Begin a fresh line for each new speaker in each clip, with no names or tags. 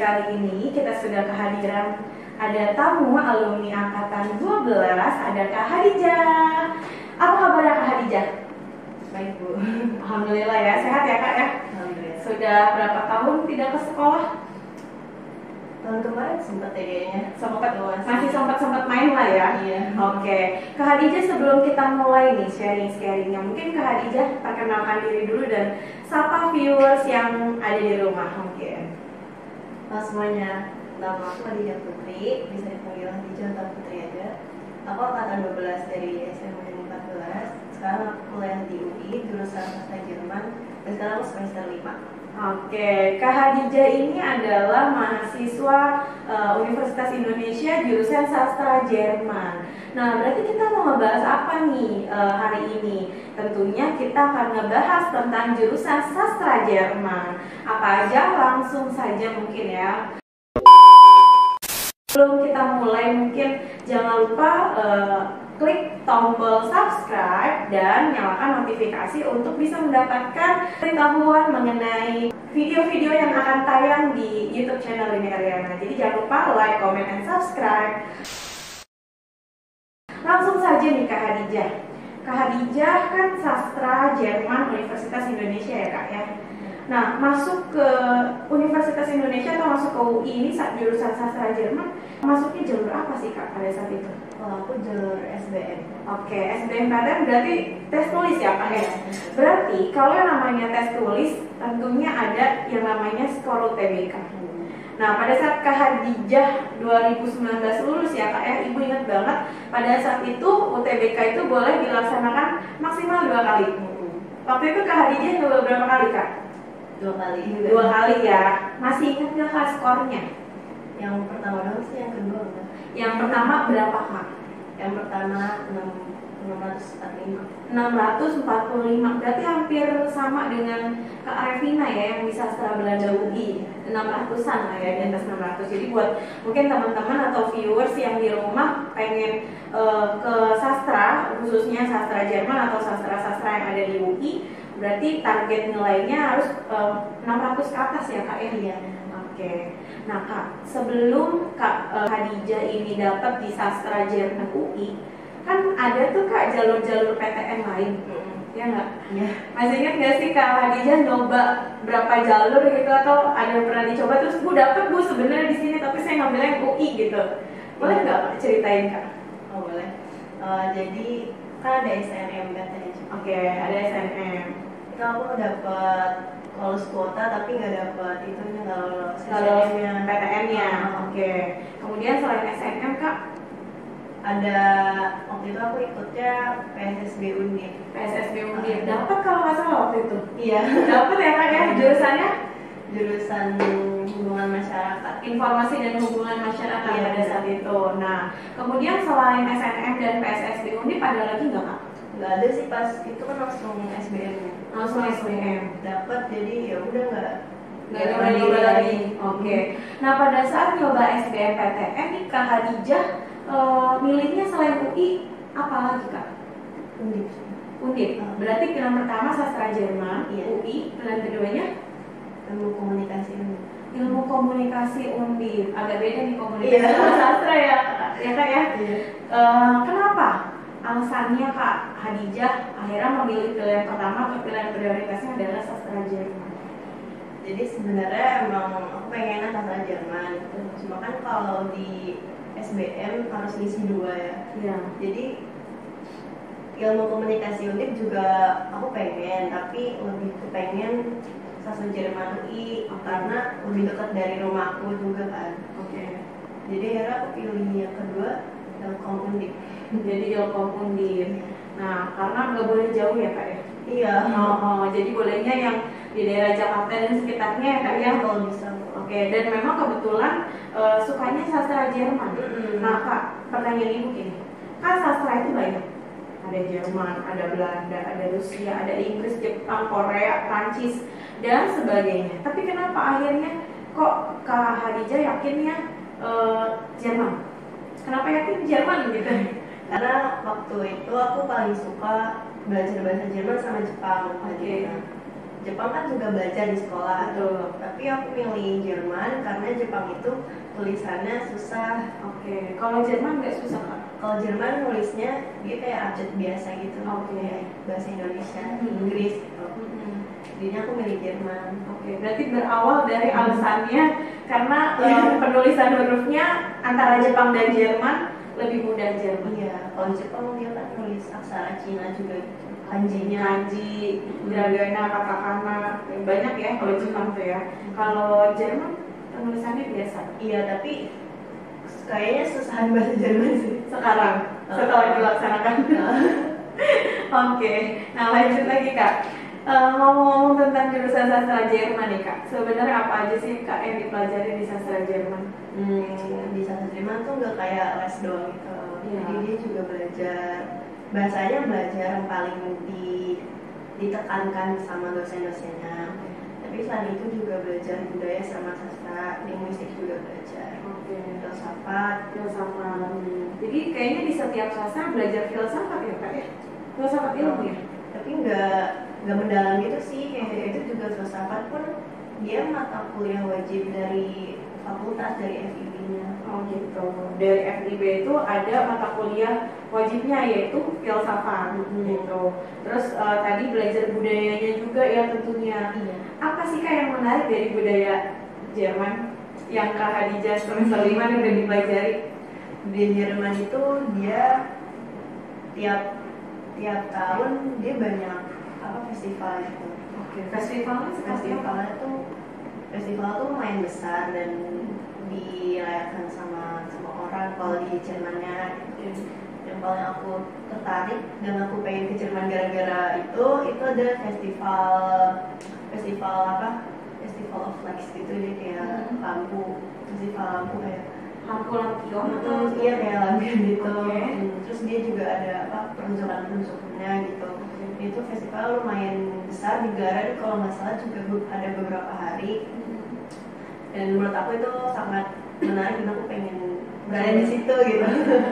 kali ini kita sudah kehadiran ada tamu alumni angkatan 12, ada Kak Hadijah. Apa kabarnya Kak Hadijah?
Baik Bu.
Alhamdulillah ya, sehat ya Kak ya?
Alhamdulillah.
Sudah berapa tahun tidak ke sekolah?
Tahun kemarin sempat ya kayaknya.
Masih sempat main lah ya?
Iya.
Oke. Kak Hadijah, sebelum kita mulai nih sharing-sharingnya, mungkin Kak Hadijah perkenalkan diri dulu dan sapa viewers yang ada di rumah mungkin.
Halo semuanya, nama aku Hadijah Putri, bisa dipanggil Hadijah atau Putri aja. Aku angkatan 12 dari SMA 14. Sekarang aku kuliah di UI, jurusan Sastra Jerman, dan sekarang aku semester 5.
Oke, Kak Hadijah ini adalah mahasiswa Universitas Indonesia jurusan Sastra Jerman. Nah, berarti kita mau ngebahas apa nih hari ini? Tentunya kita akan ngebahas tentang jurusan Sastra Jerman. Apa aja? Langsung saja mungkin ya. Sebelum kita mulai, mungkin jangan lupa klik tombol subscribe dan nyalakan notifikasi untuk bisa mendapatkan pengetahuan mengenai video-video yang akan tayang di YouTube channel ini Ariana. Jadi jangan lupa like, comment, and subscribe. Langsung saja nih Kak Hadijah. Kak Hadijah kan sastra Jerman Universitas Indonesia ya Kak ya. Nah, masuk ke Universitas Indonesia atau masuk ke UI ini saat jurusan sastra Jerman, masuknya jalur apa sih Kak pada saat itu?
Kalau aku jalur SBM.
Oke, SBMPTN berarti tes tulis ya Kak ya? Berarti kalau yang namanya tes tulis tentunya ada yang namanya skor UTBK. Nah, pada saat Kak Hadijah 2019 lulus ya Kak ya, Ibu ingat banget pada saat itu UTBK itu boleh dilaksanakan maksimal 2 kali. Waktu itu Kak Hadijah nyoba berapa kali Kak?
2 kali.
2 kali ya. Masih ingat nggak Kak skornya?
Yang pertama dong sih, yang kedua enggak.
Yang pertama berapa Kak?
Yang pertama 645.
645, berarti hampir sama dengan Kak Arevina ya yang di sastra Belanda UI, 600-an lah ya, di atas 600. Jadi buat mungkin teman-teman atau viewers yang di rumah pengen ke sastra, khususnya sastra Jerman atau sastra-sastra yang ada di UI, berarti target nilainya harus 600 ke atas ya Kak ya?
Iya.
Oke. Nah Kak, sebelum Kak Hadijah ini dapat di sastra Jerman UI, kan ada tuh Kak jalur-jalur PTN lain, ya nggak?
Iya.
Masih ingat nggak sih Kak Hadijah nyoba berapa jalur gitu atau ada yang pernah dicoba terus Bu dapet Bu sebenarnya di sini tapi saya ngambilnya yang UI gitu, boleh nggak ceritain Kak?
Oh boleh. Jadi kan ada SNM katanya.
Oke, ada SNM.
Itu aku dapet lolos kuota tapi nggak dapet itunya, nggak lolos
Kalau
SNM-nya.
PTN-nya, oke. Kemudian selain SNM Kak,
Ada waktu itu aku ikutnya PSSB Undip.
PSSB Undip. Dapat kalau nggak salah waktu itu.
Iya.
Dapat ya Kak ya, jurusannya
Jurusan hubungan masyarakat.
Informasi dan Hubungan Masyarakat
Iya.
pada saat itu. Nah, kemudian selain SNM dan PSSB Undip ada lagi nggak Kak?
Nggak ada sih, pas itu kan langsung SBM.
Langsung SBM.
Dapat, jadi ya udah nggak
Nyoba lagi. Oke. Nah, pada saat nyoba SBMPTN nih Kak Hadijah milihnya selain UI apa lagi Kak?
Undip.
Undip. Berarti pilihan pertama sastra Jerman,
Iya.
UI, pilihan keduanya
Ilmu komunikasi Undip.
ilmu komunikasi Undip. Agak beda nih komunikasi
Iya.
sama sastra ya Kak ya.
Iya.
Kenapa alasannya Kak Hadijah akhirnya memilih pilihan pertama atau pilihan prioritasnya adalah sastra Jerman?
Jadi sebenarnya emang aku pengennya sastra Jerman gitu. Cuma kan kalau di SBM harus ngisi 2 ya.
Iya.
Jadi ilmu komunikasi Undip juga aku pengen, tapi lebih kepengen sastra Jerman UI karena lebih dekat dari rumahku juga kan.
Oke.
Jadi akhirnya aku pilih yang kedua, Ilkom Undip.
Jadi Ilkom Undip. Nah, karena nggak boleh jauh ya Kak ya?
Iya.
Jadi bolehnya yang di daerah Jakarta dan sekitarnya ya Kak ya?
Kalau bisa.
Oke, dan memang kebetulan sukanya sastra Jerman. Nah Kak, pertanyaan Ibu gini, kan sastra itu banyak. Ada Jerman, ada Belanda, ada Rusia, ada Inggris, Jepang, Korea, Prancis, dan sebagainya. Tapi kenapa akhirnya kok Kak Hadijah yakinnya Jerman? Kenapa yakin Jerman gitu?
Karena waktu itu aku paling suka belajar bahasa Jerman sama Jepang.
Oke.
Jepang kan juga belajar di sekolah.
Betul.
Tapi aku pilih Jerman karena Jepang itu tulisannya susah.
Oke. Kalau Jerman nggak susah Kak?
Kalau Jerman nulisnya dia kayak abjad biasa gitu.
Oke.
Bahasa Indonesia, Inggris gitu. Jadinya aku milih Jerman.
Oke. Berarti berawal dari alasannya karena penulisan hurufnya antara Jepang dan Jerman lebih mudah Jerman.
Iya. Kalau Jepang dia kan nulis aksara Cina juga gitu. Kanjinya.
Kanji, hiragana, katakana, banyak ya kalau Jepang tuh ya. Kalau Jerman penulisannya biasa.
Iya, tapi kayaknya susahan bahasa Jerman sih
Sekarang setelah dilaksanakan. Oke. Nah lanjut lagi Kak. Ngomong-ngomong tentang jurusan sastra Jerman nih Kak, sebenarnya apa aja sih Kak yang dipelajari di sastra Jerman?
Di sastra Jerman tuh nggak kayak les doang gitu.
Iya.
Jadi dia juga belajar bahasanya, belajar yang paling ditekankan sama dosen-dosennya. Tapi selain itu juga belajar budaya sama sastra, linguistik juga belajar.
Oke.
Filsafat.
Jadi kayaknya di setiap sastra belajar filsafat ya Kak ya? Filsafat ilmu ya?
Tapi nggak mendalam gitu sih. Kayak itu juga filsafat pun dia mata kuliah wajib dari fakultas, dari FIB-nya.
Oh gitu. Dari FIB itu ada mata kuliah wajibnya yaitu filsafat gitu. Terus tadi belajar budayanya juga ya tentunya.
Iya.
Apa sih Kak yang menarik dari budaya Jerman yang Kak Hadijah semester 5 yang udah dipelajari?
Di Jerman itu dia tiap tahun dia banyak festival gitu.
Oke. Festivalnya
Festival tuh lumayan besar dan dirayakan sama orang kalau di Jermannya. Yang paling aku tertarik dan aku pengen ke Jerman gara-gara itu ada festival of lights gitu, dia kayak festival lampu kayak
lampion atau
iya kayak lampion gitu.
Okay.
Terus dia juga ada peruncukan-peruncukannya gitu. Itu festival lumayan besar, digelar kalau nggak salah juga ada beberapa hari. Dan menurut aku itu sangat menarik dan aku pengen berada di situ gitu.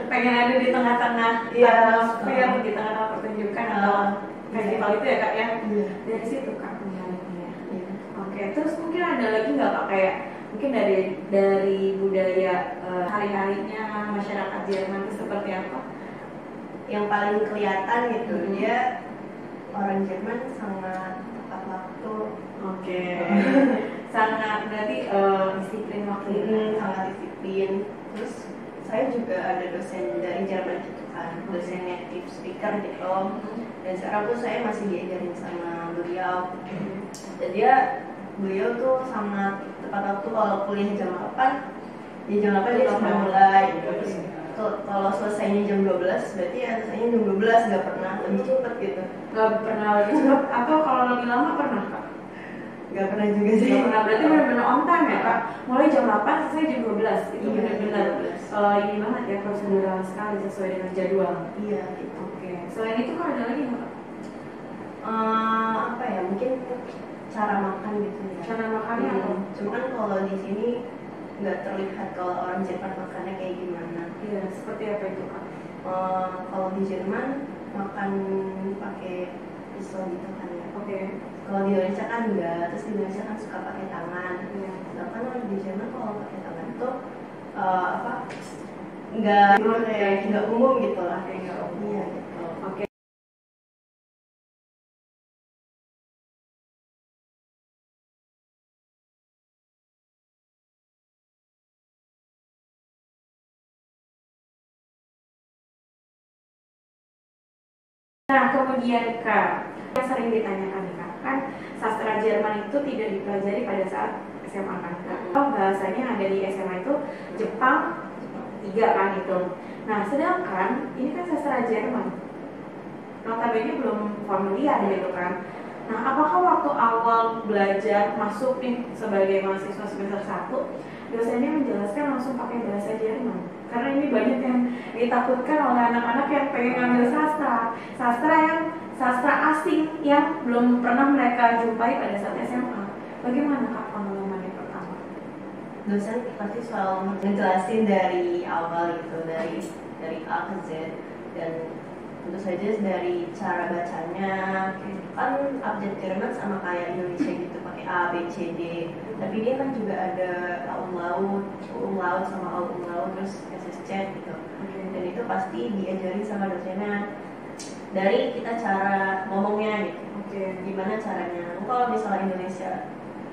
Pengen ada di tengah-tengah film, di tengah-tengah pertunjukan atau festival itu ya Kak ya?
Iya.
Dari situ Kak menariknya.
Iya.
Oke, terus mungkin ada lagi nggak Kak kayak mungkin dari budaya hari-harinya masyarakat Jerman itu seperti apa?
Yang paling kelihatan gitu dia orang Jerman sangat tepat waktu.
Oke. Sangat berarti disiplin waktu.
Sangat disiplin. Terus saya juga ada dosen dari Jerman gitu kan, dosen native speaker gitu. Dan sekarang tuh saya masih diajarin sama beliau. Dan beliau tuh sangat tepat waktu. Kalau kuliah jam 8, ya jam 8 dia sudah mulai gitu. Terus kalau selesainya jam 12, berarti ya selesainya jam 12, nggak pernah lebih cepat gitu.
Nggak pernah lebih cepat, atau kalau lebih lama pernah Kak?
Nggak pernah juga sih.
Nggak pernah, berarti benar-benar on time ya Kak? Mulai jam 8, selesai jam 12, itu
Iya,
benar-benar ini banget ya, prosedural sekali sesuai dengan jadwal.
Iya gitu.
Oke, selain itu Kak ada lagi nggak Kak?
Apa ya, mungkin cara makan gitu ya.
Cara makannya apa?
Cuman kalau di sini nggak terlihat kalau orang Jerman makannya kayak gimana.
Iya, seperti apa itu Kak?
Kalau di Jerman makan pakai pisau gitu kan ya.
Oke.
Kalau di Indonesia kan enggak, terus di Indonesia kan suka pakai tangan.
Iya.
Sedangkan orang di Jerman kalau pakai tangan tuh nggak umum gitu lah.
Kayak nggak umum.
Iya gitu.
Oke. Nah, kemudian Kak, yang sering ditanyakan nih Kak, kan sastra Jerman itu tidak dipelajari pada saat SMA kan? Kalau bahasanya yang ada di SMA itu Jepang 3 kan itu. Nah, sedangkan ini kan sastra Jerman, notabene belum familiar gitu kan. Nah, apakah waktu awal belajar masuk nih sebagai mahasiswa semester 1, dosennya menjelaskan langsung pakai bahasa Jerman? Karena ini banyak yang ditakutkan oleh anak-anak yang pengen ngambil sastra asing yang belum pernah mereka jumpai pada saat SMA. Bagaimana Kak pengalamannya pertama?
Dosen pasti selalu ngejelasin dari awal gitu, dari A ke Z, dan Tentu saja dari cara bacanya, kan abjad Jerman sama kayak Indonesia gitu, pakai A, B, C, D. Tapi dia kan juga ada umlaut sama umlaut, terus SSC gitu. Dan itu pasti diajarin sama dosennya dari kita cara ngomongnya gitu. Gimana caranya? Kalau misalnya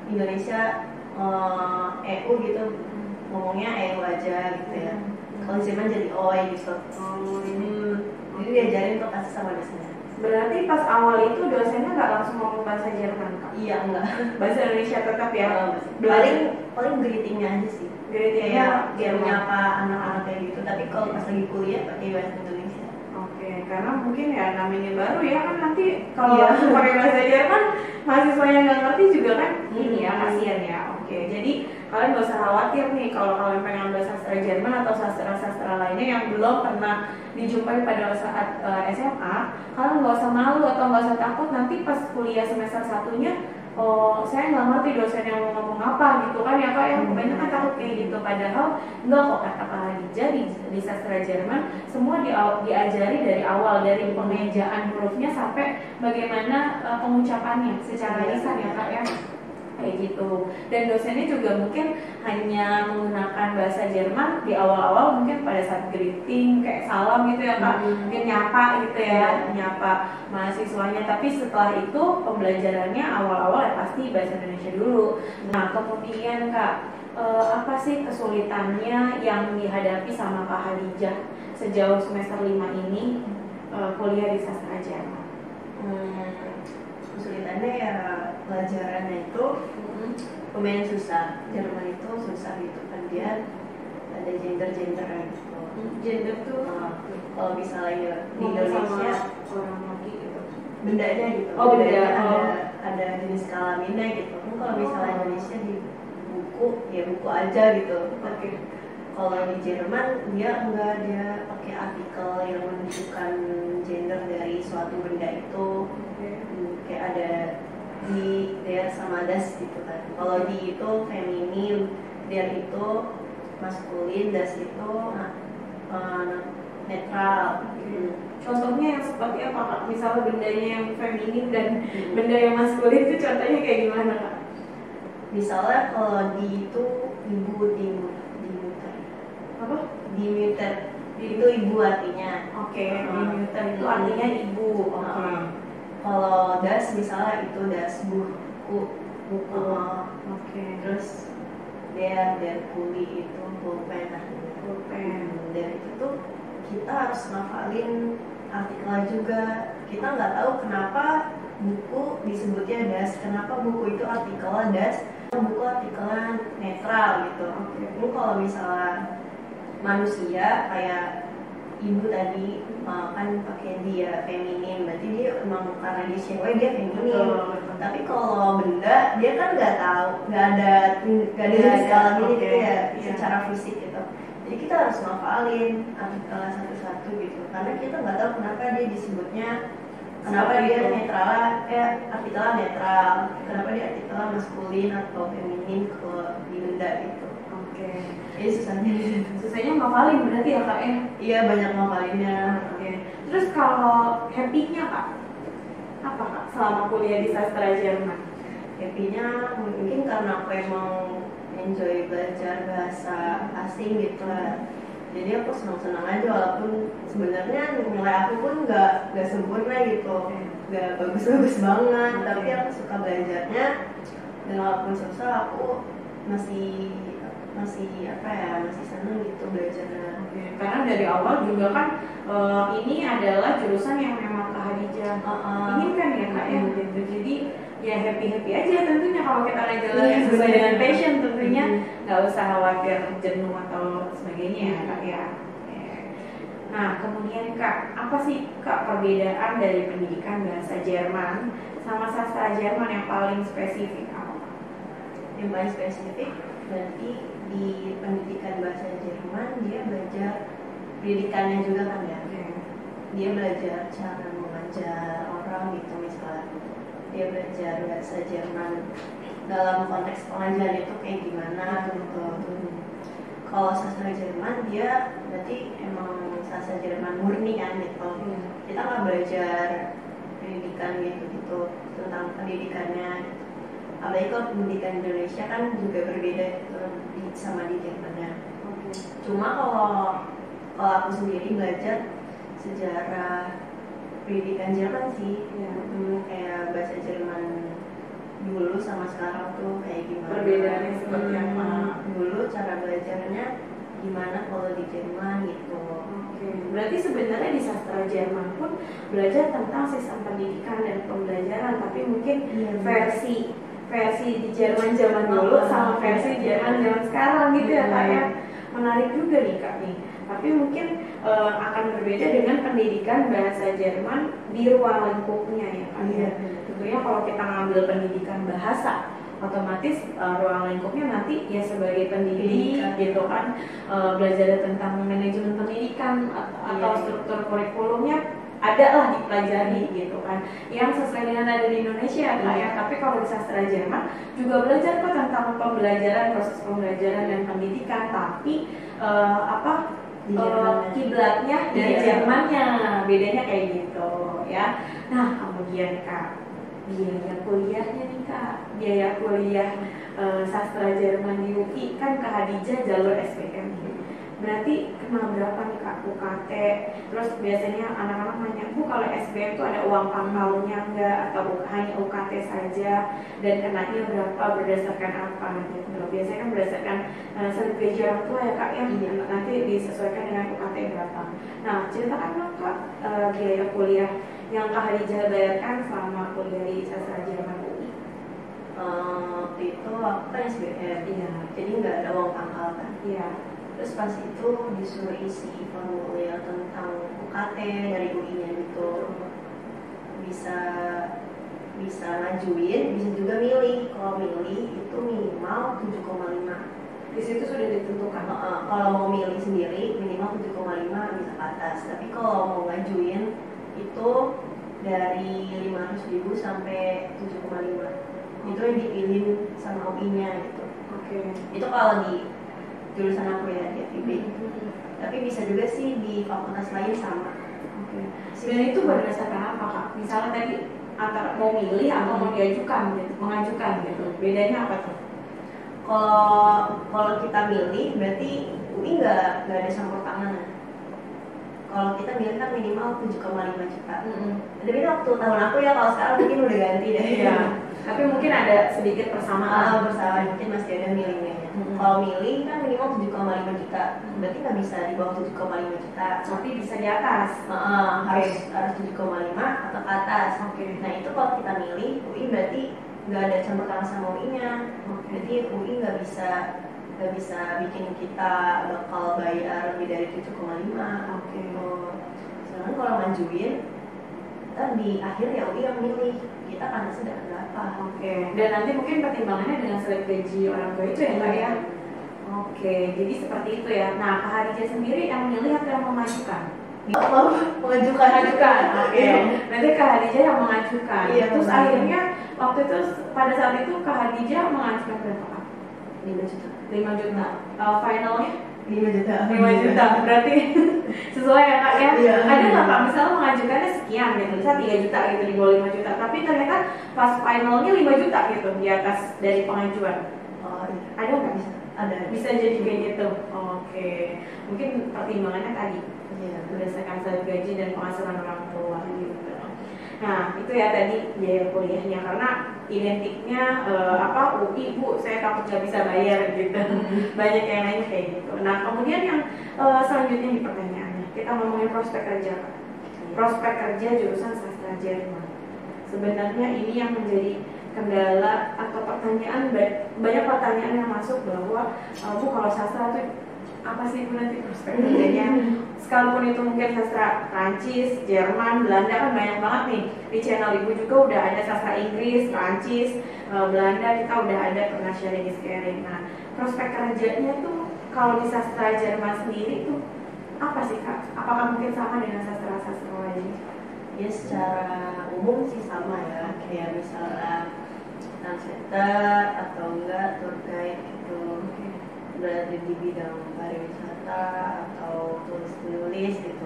Indonesia EU gitu, ngomongnya EU aja gitu ya. Kalau Jerman jadi OI gitu. Jadi diajarin tuh pasti sama dosennya.
Berarti pas awal itu dosennya nggak langsung ngomong bahasa Jerman, Kak?
Iya, enggak.
Bahasa Indonesia tetap ya?
Paling greetingnya aja sih.
Greetingnya
kayak menyapa anak-anak kayak gitu. Tapi kalau pas lagi kuliah pakai bahasa Indonesia.
Karena mungkin ya namanya baru ya kan, nanti kalau pakai bahasa Jerman mahasiswanya nggak ngerti juga kan ini ya, kasihan ya. Jadi kalian gak usah khawatir nih kalau kalian pengen ambil sastra Jerman atau sastra-sastra lainnya yang belum pernah dijumpai pada saat SMA. Kalian gak usah malu atau gak usah takut nanti pas kuliah semester satunya, oh saya nggak ngerti dosen yang mau ngomong apa gitu kan ya Kak, yang kebanyakan takut kayak gitu. Padahal enggak kok, kata Kak Hadijah di sastra Jerman semua diajari dari awal, dari pengejaan hurufnya sampai bagaimana pengucapannya secara lisan ya Kak ya, kayak gitu. Dan dosennya juga mungkin hanya menggunakan bahasa Jerman di awal-awal, mungkin pada saat greeting kayak salam gitu ya Kak, mungkin nyapa gitu ya, nyapa mahasiswanya. Tapi setelah itu pembelajarannya awal-awal ya pasti bahasa Indonesia dulu. Nah kemudian Kak, apa sih kesulitannya yang dihadapi sama Kak Hadijah sejauh semester 5 ini kuliah di sastra Jerman?
Kesulitannya ya pelajarannya itu lumayan susah. Jerman itu susah gitu kan, dia ada gender gitu.
Gender tuh
kalau misalnya di Indonesia
orang laki gitu,
bendanya gitu.
benda
ada jenis kelaminnya gitu. Kalau misalnya Indonesia di buku ya buku aja gitu. Kalau di Jerman dia enggak, dia pakai artikel yang menunjukkan gender dari suatu benda itu. Kayak ada di der sama das gitu kan. Kalau di itu feminin, der itu maskulin, das itu netral.
Contohnya yang seperti apa Kak? Misalnya bendanya yang feminin dan benda yang maskulin itu contohnya kayak gimana Kak?
Misalnya kalau di itu ibu, dimuter.
Apa?
Dimuter itu ibu artinya.
Dimuter itu artinya ibu.
Kalau das misalnya itu das buku. Terus der kuli itu pulpen. Dari itu kita harus ngafalin artikel juga. Kita nggak tahu kenapa buku disebutnya das, kenapa buku itu artikelnya das, buku artikelnya netral gitu. Ini kalau misalnya manusia kayak ibu tadi kan pakai dia feminin, berarti dia emang karena dia cewek dia feminin. Tapi kalau benda dia kan nggak tahu, nggak ada skala ini gitu ya, secara fisik gitu. Jadi kita harus ngafalin artikel satu-satu gitu, karena kita nggak tahu kenapa dia disebutnya, kenapa dia netral, artikelnya netral, kenapa dia artikelnya maskulin atau feminin di benda gitu. Jadi
susahnya ngafalin berarti ya Kak ya?
Iya, banyak ngafalinnya.
Terus kalau happy-nya Kak, apa Kak selama kuliah di sastra Jerman?
Happy-nya mungkin karena aku emang enjoy belajar bahasa asing gitu lah. Jadi aku senang-senang aja, walaupun sebenarnya nilai aku pun nggak sempurna gitu, nggak bagus-bagus banget. Tapi aku suka belajarnya, dan walaupun susah aku masih senang gitu belajarnya.
Karena dari awal juga kan ini adalah jurusan yang memang Kak Hadijah inginkan ya Kak ya gitu. Jadi ya happy aja tentunya kalau kita ngejalanin sesuai dengan passion, tentunya nggak usah khawatir jenuh atau sebagainya ya Kak ya. Nah kemudian Kak, apa sih Kak perbedaan dari pendidikan bahasa Jerman sama sastra Jerman yang paling spesifik apa?
Yang paling spesifik berarti di pendidikan bahasa Jerman dia belajar pendidikannya juga kan ya. Dia belajar cara mengajar orang gitu misalnya. Dia belajar bahasa Jerman dalam konteks pengajaran itu kayak gimana gitu. Kalau sastra Jerman dia berarti emang sastra Jerman murni kan gitu. kita nggak belajar pendidikan gitu tentang pendidikannya. Apalagi kalau pendidikan Indonesia kan juga berbeda gitu sama di Jerman. Cuma kalau aku sendiri belajar sejarah pendidikan Jerman sih, kayak bahasa Jerman dulu sama sekarang tuh kayak gimana,
perbedaannya seperti apa.
Dulu cara belajarnya gimana kalau di Jerman gitu.
Berarti sebenarnya di sastra Jerman pun belajar tentang sistem pendidikan dan pembelajaran, tapi mungkin versi di Jerman zaman dulu sama versi Jerman zaman sekarang gitu ya Kak ya. Menarik juga nih Kak nih. Tapi mungkin akan berbeda dengan pendidikan bahasa Jerman di ruang lingkupnya ya Kak ya. Tentunya kalau kita ngambil pendidikan bahasa, otomatis ruang lingkupnya nanti ya sebagai pendidik gitu kan, belajar tentang manajemen pendidikan atau struktur kurikulumnya ada lah dipelajari gitu kan, yang sesuai dengan ada di Indonesia Kak ya. Tapi kalau di sastra Jerman juga belajar kok tentang pembelajaran, proses pembelajaran dan pendidikan, tapi kiblatnya dari Jermannya, bedanya kayak gitu ya. Nah kemudian Kak, biaya kuliahnya nih Kak, biaya kuliah sastra Jerman di UI kan Kak Hadijah jalur SBM. Berarti kena berapa nih Kak UKT? Terus biasanya anak-anak nanya, Bu kalau SBM itu ada uang pangkalnya enggak? Atau hanya UKT saja? Dan kenanya berapa, berdasarkan apa? Gitu. Biasanya kan berdasarkan seri gaji orang tua ya Kak ya, nanti disesuaikan dengan UKT berapa. Nah ceritakan dong Kak biaya kuliah yang Kak Hadijah bayarkan selama kuliah di sastra Jerman UI.
Itu aku kan SBM, jadi nggak ada uang pangkal kan. Terus pas itu disuruh isi formulir tentang UKT dari UI-nya gitu. Bisa ngajuin, bisa juga milih. Kalau milih itu minimal 7,5.
Di situ sudah ditentukan.
Kalau mau milih sendiri minimal 7,5 bisa ke atas. Tapi kalau mau ngajuin itu dari 500.000 sampai 7,5. Itu yang dipilih sama UI-nya gitu. Itu kalau di jurusan aku ya di FIB. Tapi bisa juga sih di fakultas lain sama.
Dan itu berdasarkan apa Kak? Misalnya tadi antara mau milih atau mau diajukan gitu, mengajukan gitu. Bedanya apa tuh?
Kalau kita milih berarti UI nggak ada campur tangan. Kalau kita milih kan minimal 7,5 juta. Tapi itu waktu tahun aku ya, kalau sekarang mungkin udah ganti deh.
Tapi mungkin ada sedikit persamaan.
Mungkin masih ada milihnya. Kalau milih kan minimal 7,5 juta. Berarti nggak bisa di bawah 7,5 juta.
Tapi bisa di atas.
Harus 7,5 atau ke atas. Nah itu kalau kita milih UI berarti nggak ada campur tangan sama UI-nya. Jadi UI nggak bisa bikin kita bakal bayar lebih dari 7,5. Sedangkan kalau ngajuin kita di akhir ya UI yang milih kita kan sudah berapa.
Dan nanti mungkin pertimbangannya dengan slip gaji orang tua itu ya Kak ya. Jadi seperti itu ya. Nah Kak Hadijah sendiri yang memilih atau yang mengajukan?
Mengajukan.
Nanti Kak Hadijah yang mengajukan. Terus akhirnya waktu itu pada saat itu Kak Hadijah mengajukan berapa Kak? 5 juta. Finalnya
5 juta.
Berarti sesuai ya Kak ya. Ada nggak Kak misalnya mengajukannya sekian gitu, bisa 3 juta gitu di bawah 5 juta, tapi ternyata pas finalnya 5 juta gitu di atas dari pengajuan. Ada nggak? Bisa jadi kayak gitu. Mungkin pertimbangannya tadi berdasarkan salary gaji dan penghasilan orang tua gitu. Nah itu ya tadi biaya kuliahnya, karena identiknya UI Bu saya takut nggak bisa bayar gitu. Banyak yang nanya kayak gitu. Nah kemudian yang selanjutnya di pertanyaannya kita ngomongin prospek kerja. Prospek kerja jurusan sastra Jerman. Sebenarnya ini yang menjadi kendala atau pertanyaan, banyak pertanyaan yang masuk bahwa Bu kalau sastra itu apa sih Bu nanti prospek kerjanya? Sekalipun itu mungkin sastra Prancis, Jerman, Belanda kan banyak banget nih. Di channel Ibu juga udah ada sastra Inggris, Prancis, Belanda, kita udah ada pernah sharing. Nah, prospek kerjanya tuh kalau di sastra Jerman sendiri tuh apa sih Kak? Apakah mungkin sama dengan sastra-sastra lain?
Ya secara umum sih sama ya. Kayak misalnya translator atau enggak tour guide gitu. Berada di bidang pariwisata atau tulis-menulis gitu.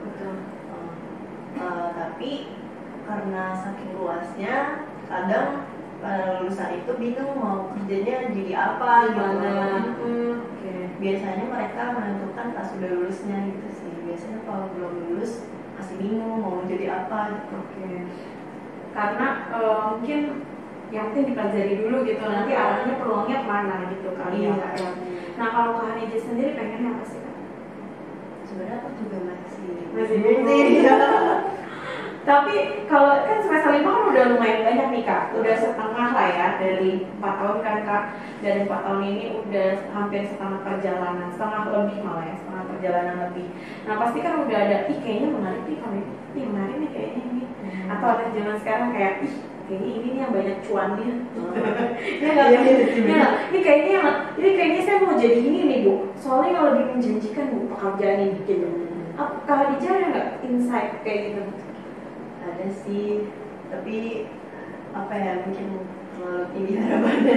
tapi karena saking luasnya kadang lulusan itu bingung mau kerjanya jadi apa
Gimana?
gitu.
Oke.
Biasanya mereka menentukan pas sudah lulusnya gitu sih. Biasanya kalau belum lulus masih bingung mau jadi apa gitu.
Oke. Karena mungkin yang penting dipelajari dulu gitu, nanti arahnya peluangnya kemana gitu kali ya Kak ya. Nah kalau Kak Hadijah sendiri pengennya apa sih Kak?
Sebenarnya aku juga masih
bingung. Tapi kalau kan semester 5 kan udah lumayan banyak nih Kak, udah setengah lah ya dari 4 tahun kan Kak. Dari 4 tahun ini udah hampir setengah perjalanan, setengah lebih malah ya, setengah perjalanan lebih. Nah pasti kan udah ada, kayaknya menarik nih kami, menarik nih kayaknya ini. Atau ada zaman sekarang kayak, kayaknya ini nih yang banyak cuannya. Ya nggak? Ya, ini kayaknya saya mau jadi ini nih Bu. Soalnya yang lebih menjanjikan Bu pekerjaan ini gitu. Kak Hadijah ada nggak insight kayak gitu?
Ada sih, tapi apa ya, mungkin terlalu tinggi harapannya.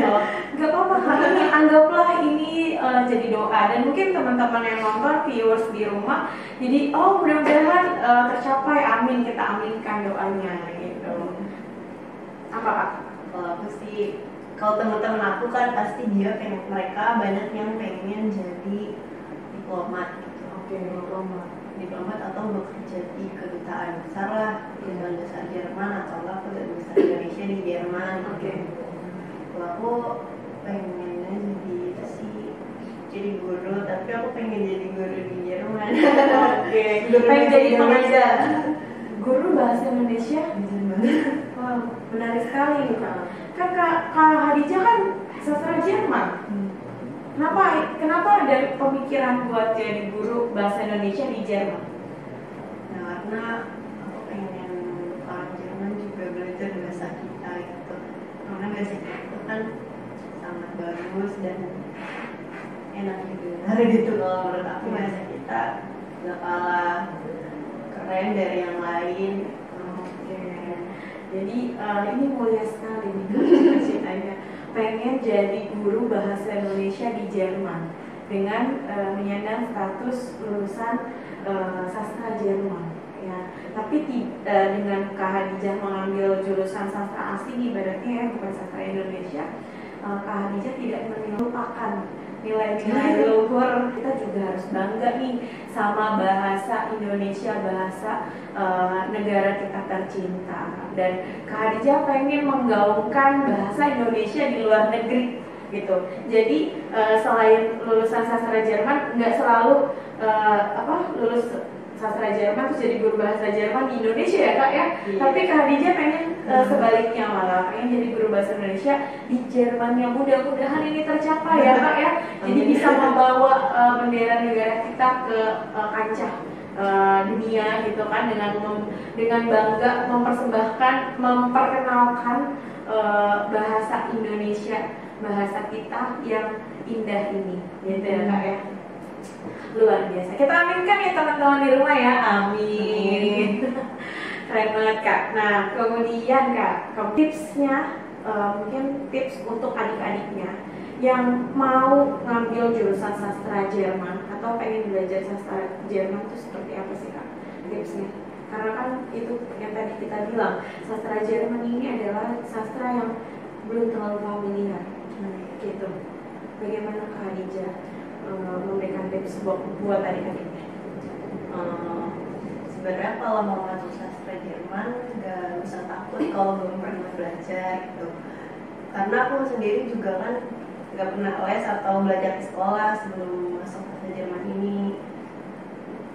Nggak apa-apa Kak, ini anggaplah ini jadi doa, dan mungkin teman-teman yang nonton, viewers di rumah, jadi mudah-mudahan tercapai, amin, kita aminkan doanya gitu. Apa Kak?
Kalau aku sih, kalau teman-teman aku kan pasti mereka banyak yang pengen jadi diplomat gitu.
Oke,
diplomat atau bekerja di kedutaan besar lah, kedutaan besar Jerman atau kedutaan besar Indonesia di Jerman.
Oke.
Kalau aku pengennya jadi guru, tapi aku pengen jadi guru di Jerman.
Oke. Pengen jadi pengajar guru bahasa Indonesia
di Jerman.
Wow, menarik sekali Kak. Kan Kak Hadijah kan sastra Jerman. Kenapa ada pemikiran buat jadi guru bahasa Indonesia di Jerman?
Nah, karena aku pengen orang Jerman juga belajar bahasa kita gitu. Karena bahasa kita itu kan sangat bagus dan enak didengar gitu. Kalau menurut aku bahasa kita gak kalah keren dari yang lain.
Oke. Jadi ini mulia sekali nih cita-citanya. Pengen jadi guru bahasa Indonesia di Jerman dengan menyandang status lulusan sastra Jerman ya. Tapi dengan Kak Hadijah mengambil jurusan sastra asing ibaratnya ya, bukan sastra Indonesia, Kak Hadijah tidak melupakan nilai-nilai luhur. Kita juga harus bangga nih sama bahasa Indonesia, bahasa negara kita tercinta. Dan Kak Hadijah pengen menggaungkan bahasa Indonesia di luar negeri gitu. Jadi selain lulusan sastra Jerman, nggak selalu lulus sastra Jerman terus jadi guru bahasa Jerman di Indonesia ya Kak ya.
Iya.
Tapi Kak Hadijah pengen sebaliknya, malah pengen jadi guru bahasa Indonesia di Jerman, yang mudah-mudahan ini tercapai ya Kak ya. Jadi bisa membawa bendera negara kita ke kancah dunia gitu kan, dengan bangga memperkenalkan bahasa Indonesia, bahasa kita yang indah ini gitu ya Kak ya. Luar biasa. Kita aminkan ya teman-teman di rumah ya. Amin. Keren banget Kak. Nah kemudian Kak, tipsnya mungkin tips untuk adik-adiknya yang mau ngambil jurusan sastra Jerman atau pengen belajar sastra Jerman itu seperti apa sih Kak tipsnya? Karena kan itu yang tadi kita bilang, sastra Jerman ini adalah sastra yang belum terlalu familiar gitu. Bagaimana Kak Hadijah memberikan tips buat adik-adiknya?
Sebenarnya kalau mau masuk sastra Jerman nggak usah takut kalau belum pernah belajar gitu. Karena aku sendiri juga kan nggak pernah les atau belajar di sekolah sebelum masuk sastra Jerman ini.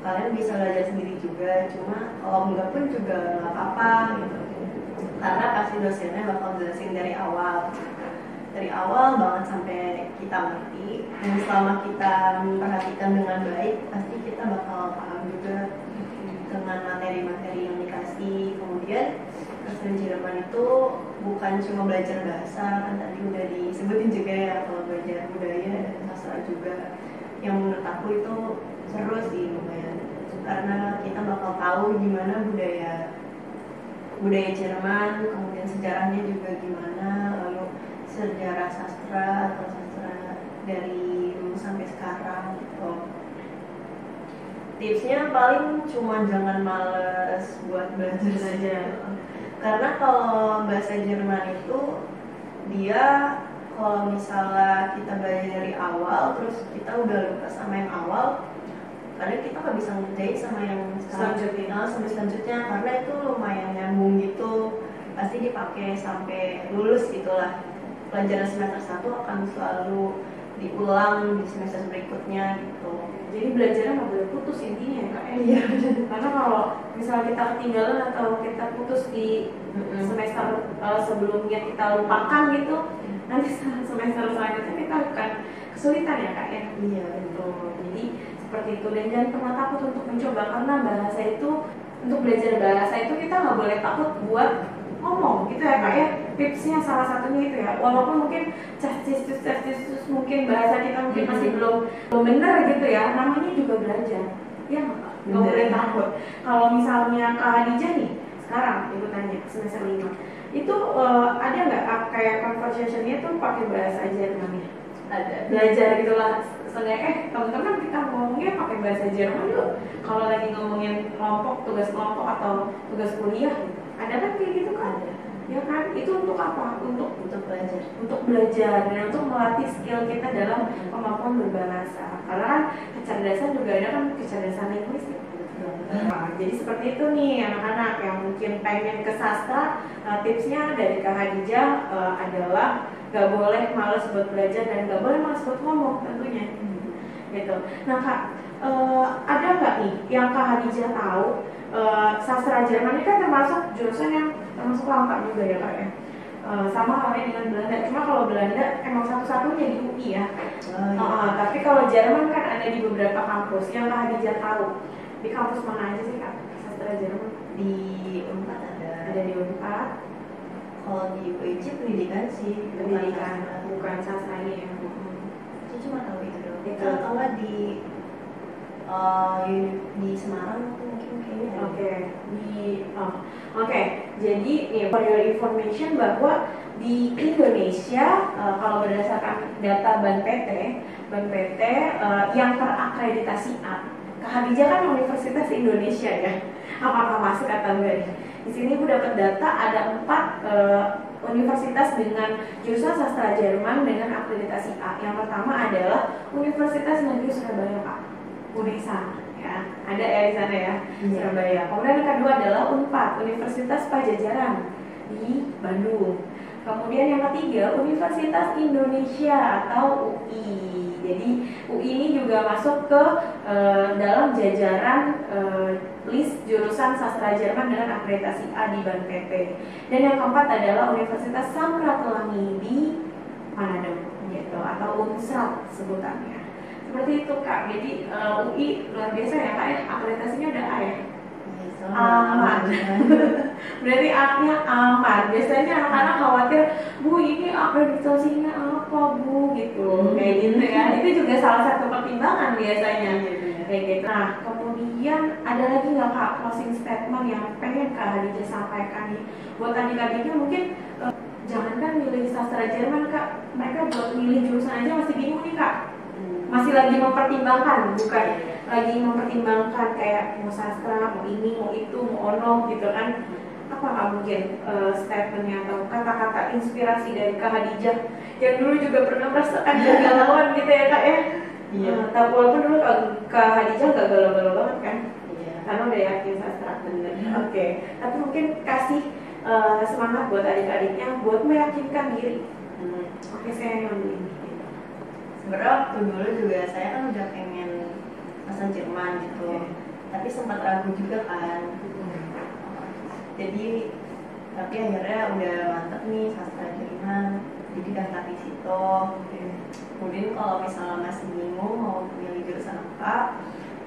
Kalian bisa belajar sendiri juga, cuma kalau enggak pun juga nggak apa-apa gitu. Karena pasti dosennya bakal jelasin dari awal banget sampai kita ngerti, dan selama kita memperhatikan dengan baik pasti kita bakal paham juga dengan materi-materi yang dikasih. Kemudian sastra Jerman itu bukan cuma belajar bahasa, kan tadi udah disebutin juga ya, kalau belajar budaya dan sastra juga, yang menurut aku itu seru sih lumayan, karena kita bakal tahu gimana budaya Jerman, kemudian sejarahnya juga gimana, lalu sejarah sastra atau sastra dari dulu sampai sekarang gitu. Tipsnya paling cuma jangan males buat belajar. Karena kalau bahasa Jerman itu dia kalau misalnya kita belajar dari awal terus kita udah lupa sama yang awal, kadang kita nggak bisa ngerjain sama yang selanjutnya karena itu lumayan nyambung gitu, pasti dipakai sampai lulus gitulah. Pelajaran semester 1 akan selalu diulang di semester berikutnya gitu.
Jadi belajarnya nggak boleh putus intinya ya kak.
Iya.
Karena kalau misalnya kita ketinggalan atau kita putus di semester sebelumnya kita lupakan gitu, nanti semester selanjutnya kita akan kesulitan ya kak ya.
Iya
Gitu. Jadi seperti itu, dan jangan pernah takut untuk mencoba, karena bahasa itu, untuk belajar bahasa itu kita nggak boleh takut buat ngomong gitu ya kak ya. Tipsnya salah satunya itu ya, walaupun mungkin castis mungkin bahasa kita mungkin masih belum benar gitu ya, namanya juga belajar ya nggak boleh takut. Kalau misalnya Kak Hadijah nih sekarang ibu tanya semester 5 itu ada nggak kayak conversationnya tuh pakai bahasa Jermannya?
Ada.
Belajar gitulah seenggaknya teman-teman kita ngomongnya pakai bahasa Jerman dulu kalau lagi ngomongin kelompok, tugas kelompok atau tugas kuliah gitu. Ada kan kayak gitu kan? Ya kan, itu untuk apa? Untuk belajar dan untuk melatih skill kita dalam kemampuan berbahasa. Karena kan kecerdasan juga ada kan, kecerdasan linguistik. Nah, jadi seperti itu nih anak-anak yang mungkin pengen ke sastra, tipsnya dari Kak Hadijah adalah gak boleh malas buat belajar dan gak boleh malas buat ngomong tentunya. Gitu. Nah Kak, ada nggak nih yang Kak Hadijah tahu? Sastra Jerman ini kan termasuk jurusan yang termasuk langka juga ya kak ya, sama halnya dengan Belanda. Cuma kalau Belanda emang satu-satunya di UI ya. Tapi kalau Jerman kan ada di beberapa kampus. Yang Kak Hadijah tahu di kampus mana aja sih kak sastra Jerman?
Di Unpad ada
di Unpad.
Kalau di UIJ pendidikan sih,
bukan sastranya ya.
Saya cuma tahu itu doang.
Itu
atau nggak di Semarang mungkin kayaknya.
Oke. Jadi nih for your information bahwa di Indonesia kalau berdasarkan data BAN-PT yang terakreditasi A. Kak Hadijah kan Universitas Indonesia ya. Apakah masuk atau enggak? Di sini aku dapat data ada 4 universitas dengan jurusan sastra Jerman dengan akreditasi A. Yang pertama adalah Universitas Negeri Surabaya Pak, UNESA. Ya, ada ya di sana ya, Surabaya. Kemudian yang kedua adalah Unpad, Universitas Pajajaran di Bandung. Kemudian yang ketiga Universitas Indonesia atau UI. Jadi UI ini juga masuk ke dalam jajaran list jurusan sastra Jerman dengan akreditasi A di BAN-PT. Dan yang keempat adalah Universitas Samratulangi di Manado, gitu, atau UNSRAT sebutannya. Seperti itu kak. Jadi UI luar biasa ya kak ya, akreditasinya udah A ya. Aman. Berarti A-nya aman. Biasanya anak-anak khawatir, Bu ini akreditasinya apa Bu gitu, kayak gitu ya. Itu juga salah satu pertimbangan biasanya kayak gitu. Nah kemudian ada lagi nggak kak closing statement yang pengen Kak Hadijah sampaikan nih buat adik-adiknya mungkin jangankan milih sastra Jerman kak, mereka buat milih jurusan aja masih bingung nih kak. Masih lagi mempertimbangkan, bukan lagi mempertimbangkan kayak mau sastra, mau ini, mau itu, mau ono gitu kan. Apakah mungkin statementnya atau kata-kata inspirasi dari Kak Hadijah yang dulu juga pernah merasakan kegalauan gitu ya kak ya? Iya. Tapi walaupun dulu Kak Hadijah gak galau-galau banget kan? Iya. Karena udah yakin sastra bener. Oke. Tapi mungkin kasih semangat buat adik-adiknya buat meyakinkan diri. Oke, saya ngambil ini.
Sebenarnya waktu dulu juga saya kan udah pengen pesan Jerman gitu, tapi sempat ragu juga kan. Jadi tapi akhirnya udah mantep nih sastra Jerman, jadi daftar di situ. Kemudian kalau misalnya masih bingung mau pilih jurusan apa,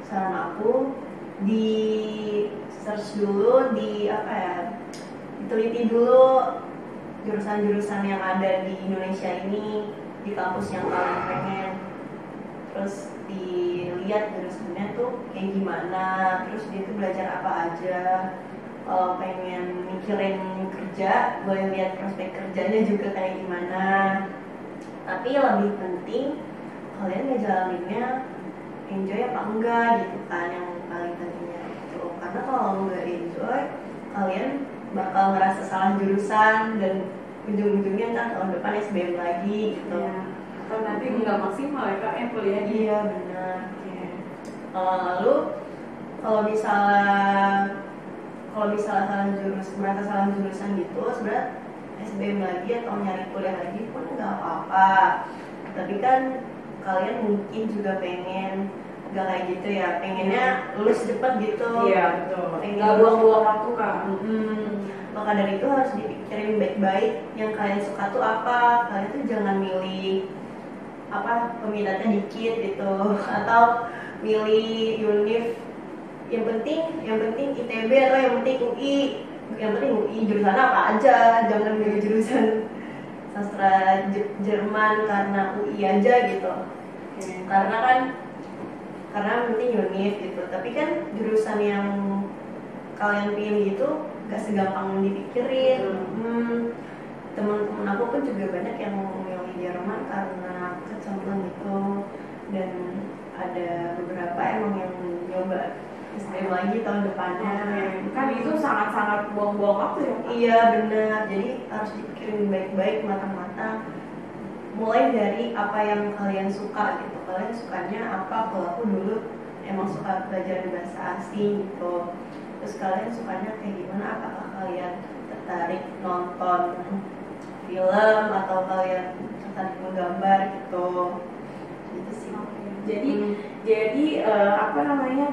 saran aku di search dulu, diteliti dulu jurusan-jurusan yang ada di Indonesia ini, di kampus yang kalian pengen, terus dilihat jurusannya tuh kayak gimana, terus dia tuh belajar apa aja. Kalau pengen mikirin kerja, boleh lihat prospek kerjanya juga kayak gimana. Tapi lebih penting kalian ngejalaninnya enjoy apa enggak gitu kan, yang paling pentingnya gitu. Karena kalau nggak enjoy, kalian bakal ngerasa salah jurusan dan ujung-ujungnya kan tahun depan SBM lagi gitu.
Ya. Atau nanti nggak maksimal ya kak yang kuliahnya.
Iya benar. Lalu kalau misalnya merasa salah jurusan gitu, sebenarnya SBM lagi atau nyari kuliah lagi pun nggak apa-apa. Tapi kan kalian mungkin juga pengen nggak kayak gitu ya, pengennya lulus cepet gitu.
Iya betul.
Nggak
buang-buang waktu kak.
Maka dari itu harus dipikirin baik-baik yang kalian suka tuh apa. Kalian tuh jangan milih apa peminatnya dikit gitu atau milih univ yang penting ITB atau yang penting UI jurusan apa aja, jangan milih jurusan sastra Jerman karena UI aja gitu. Karena penting univ gitu, tapi kan jurusan yang kalian pilih itu gak segampang dipikirin. Teman-teman aku pun juga banyak yang memilih Jerman karena kecemplung gitu, dan ada beberapa emang yang nyoba SBM lagi tahun depannya.
Kan itu sangat-sangat buang-buang waktu ya Pak?
Iya benar, jadi harus dipikirin baik-baik, matang-matang. Mulai dari apa yang kalian suka gitu. Kalian sukanya apa? Kalau aku dulu emang suka belajar bahasa asing gitu. Terus kalian sukanya kayak gimana? Apakah kalian tertarik nonton film atau kalian tertarik menggambar gitu? Gitu sih.
Jadi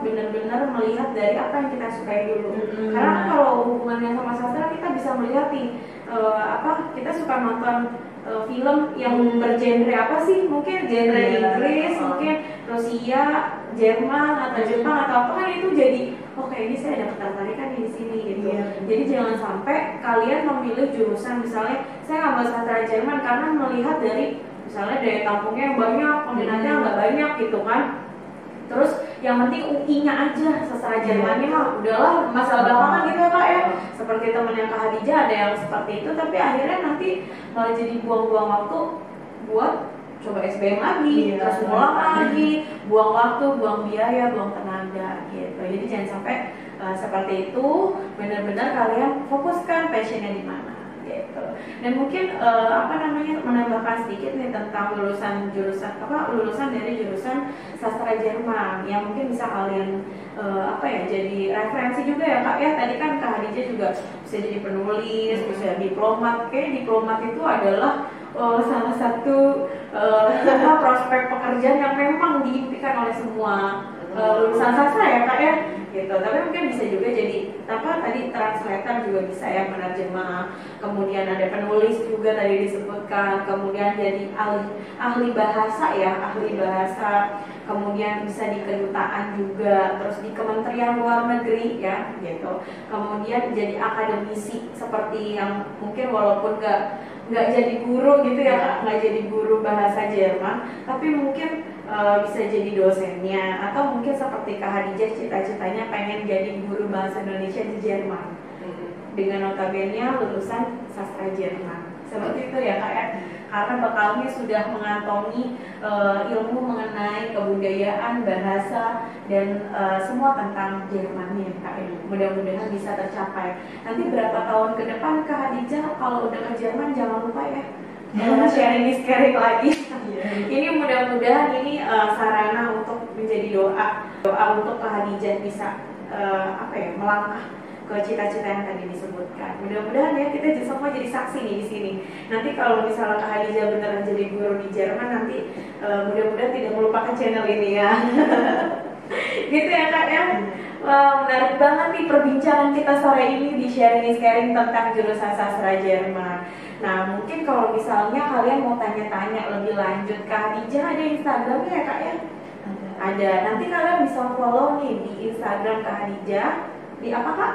benar-benar melihat dari apa yang kita sukai dulu. Karena kalau hubungannya sama sastra kita bisa melihat nih kita suka nonton film yang bergenre apa sih? Mungkin genre Inggris, mungkin Rusia, Jerman atau Jepang atau apa, kan itu jadi ini saya ada ketertarikan di sini gitu. Jadi jangan sampai kalian memilih jurusan misalnya saya ngambil sastra Jerman karena melihat dari misalnya daya tampungnya yang banyak, peminatnya nggak banyak gitu kan. Terus yang penting UI-nya aja, sastra Jermannya mah udahlah masalah belakangan gitu ya Kak ya. Seperti teman yang Kak Hadijah ada yang seperti itu, tapi akhirnya nanti malah jadi buang-buang waktu buat coba SBM lagi, terus ngulang lagi, buang waktu, buang biaya, buang tenaga gitu. Jadi jangan sampai seperti itu, benar-benar kalian fokuskan passionnya di mana gitu. Dan mungkin menambahkan sedikit nih tentang lulusan dari jurusan sastra Jerman yang mungkin bisa kalian jadi referensi juga ya Kak ya. Tadi kan Kak Hadijah juga bisa jadi penulis, bisa diplomat. Diplomat itu adalah salah satu prospek pekerjaan yang memang diimpikan oleh semua lulusan sastra ya Kak ya gitu. Tapi mungkin bisa juga jadi translator juga bisa ya, penerjemah, kemudian ada penulis juga tadi disebutkan, kemudian jadi ahli bahasa, kemudian bisa di kedutaan juga, terus di Kementerian Luar Negeri ya gitu. Kemudian jadi akademisi seperti yang mungkin walaupun nggak jadi guru gitu ya Kak, nggak jadi guru bahasa Jerman, tapi mungkin bisa jadi dosennya, atau mungkin seperti Kak Hadijah cita-citanya pengen jadi guru bahasa Indonesia di Jerman dengan notabene lulusan sastra Jerman. Seperti itu ya Kak ya, karena bekalnya sudah mengantongi ilmu mengenai kebudayaan, bahasa, dan semua tentang Jermannya Kak ya. Mudah-mudahan bisa tercapai. Nanti berapa tahun ke depan Kak Hadijah kalau udah ke Jerman jangan lupa ya sharing lagi. Ini mudah-mudahan ini sarana untuk menjadi doa untuk Kak Hadijah bisa melangkah ke cita-cita yang tadi disebutkan. Mudah-mudahan ya kita semua jadi saksi nih di sini. Nanti kalau misalnya Kak Hadijah beneran jadi guru di Jerman, nanti mudah-mudahan tidak melupakan channel ini ya. Gitu ya Kak ya. Menarik banget nih perbincangan kita sore ini di sharing tentang jurusan sastra Jerman. Nah mungkin kalau misalnya kalian mau tanya-tanya lebih lanjut, Kak Hadijah ada Instagramnya ya Kak ya? Ada. Nanti kalian bisa follow nih di Instagram Kak Hadijah. Di apa Kak?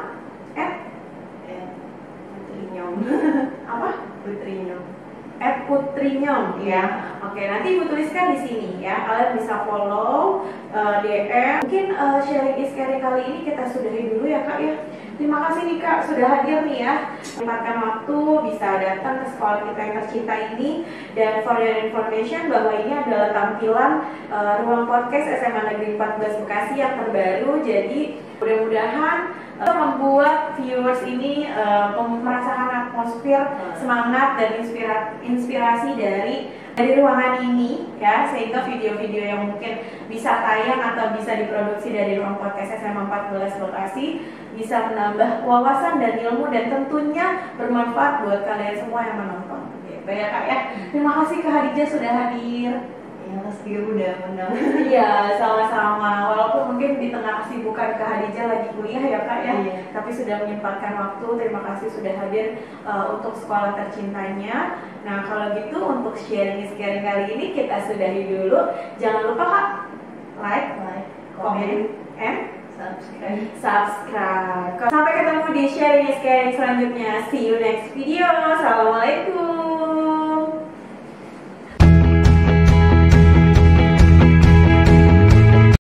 Putrinyom.
Apa?
Putrinyom.
@putrinyom ya. Oke, nanti Ibu tuliskan di sini ya. Kalian bisa follow, DM. Mungkin sharing is caring kali ini kita sudahi dulu ya Kak ya. Terima kasih nih Kak sudah hadir nih ya. Menyempatkan waktu bisa datang ke sekolah kita yang tercinta ini. Dan for your information bahwa ini adalah tampilan ruang podcast SMA Negeri 14 Bekasi yang terbaru. Jadi mudah-mudahan membuat viewers ini merasakan atmosfer semangat dan inspirasi dari ruangan ini ya, sehingga video-video yang mungkin bisa tayang atau bisa diproduksi dari ruang podcast SMA 14 Bekasi bisa menambah wawasan dan ilmu dan tentunya bermanfaat buat kalian semua yang menonton. Gitu ya Kak ya. Terima kasih Kak Hadijah sudah hadir.
Ya, Mas Tio udah undang.
Iya, sama-sama. Walaupun mungkin di tengah kesibukan Kak Hadijah lagi kuliah ya Kak ya,
Iya.
tapi sudah menyempatkan waktu. Terima kasih sudah hadir untuk sekolah tercintanya. Nah kalau gitu untuk sharing kali ini kita sudahi dulu. Jangan lupa Kak, like, comment, and subscribe. Sampai ketemu di sharing selanjutnya. See you next video. Assalamualaikum.